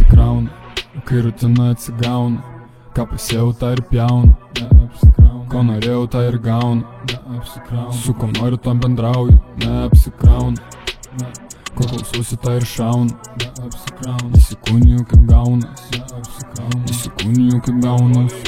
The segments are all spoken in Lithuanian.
Neapsikraunu, kai rutina atsigauna, ką pasėjau tą ir pjaunu. Neapsikraunu, ko norėjau tą ir gaunu. Neapsikraunu, su kuo noriu tom bendrauju. Neapsikraunu, ko klausausi tą ir šaunu. Neapsikraunu, įsikūniju kaip gaunas. Neapsikraunu, įsikūniju kaip gaunas.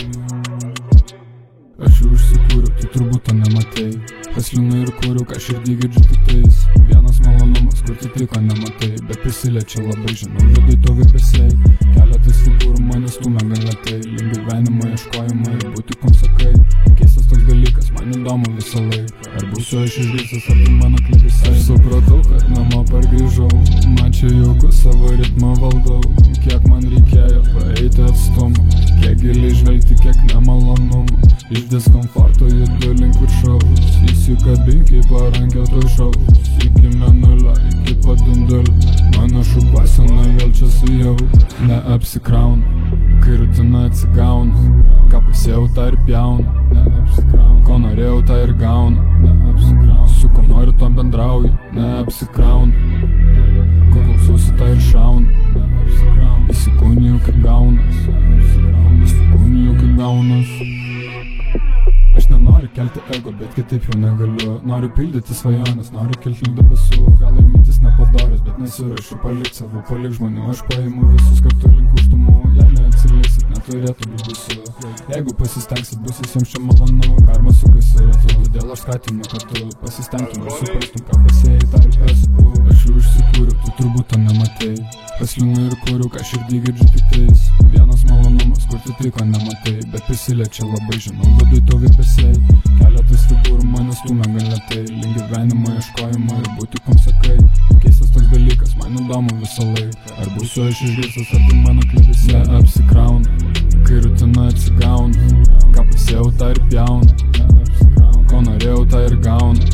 Aš jau užsikūriu, tu turbūt to nematei. Paslinu ir kuriu, ką širdį girdžiu tik tais. Vienas malonumas, kur tu tai ko nematai, bet prisiliečia labai, žinau, vidai to vipesiai. Keletas figūrų mane stumia gan lėtai, link gyvenimo ieškojimo ir būti kum sakai. Keistas toks dalykas, man įdomu visą laiką. Ar būsiu aš išgirstas, ar tai mano klipis. Aš supratau, kad namo pargrįžau, man čia jauku, savo ritmą valdau. Kiek man reikėjo praeiti atstumą, kiek giliai žvelgti, kiek nemalonumų. Iš diskomforto judu link viršaus, įsikabink į parankę toj šaus. Iki mėnulio, iki padundulio, mano šukuosena vėl čia sujau. Neapsikraunu, kai rutina atsigauna, ką pasėjau tą ir pjaunu. Neapsikraunu, ko norėjau tą ir gaunu. Neapsikraunu, su kuo noriu tom bendrauju. Neapsikraunu, ko klausausi tą ir šaunu. Neapsikraunu, įsikūniju kaip gaunas. Įsikūniju kaip gaunas. Aš nenoriu kelti ego, bet kitaip jau negaliu. Noriu pildyti svajonės, noriu kilti link debesų. Gal ir mintis nepadorios, bet nesirašiu, palik savo, palik žmonių. Aš paimu visus kartu link užtumų. Jei neatsiliksit, neturėtų būt baisu. Jeigu pasistengsit, bus visiems čia malonu. Karma sukasi ratu, todėl aš skatinu, kad tu pasistengtum ir suprastum, ką pasėjai, tą ir pesu. Aš jau užsikūriu, tu turbūt to nematei. Paslinu ir kuriu, ką širdį girdžiu tik tais. Vienas malonumas, kur tu tai ko nematai, bet prisiliečia labai, žinau, vidai to vipesiai. Keletas figūrų mane stumia gan lėtai, link gyvenimo ieškojimo ir būti kum sakai. Keistas toks dalykas, man įdomu visą laiką. Ar būsiu aš išgirstas, ar tai mano klipis. Neapsikraunu, kai rutina atsigauna, ką pasėjau tą ir pjaunu. Neapsikraunu, ko norėjau tą ir gaunu.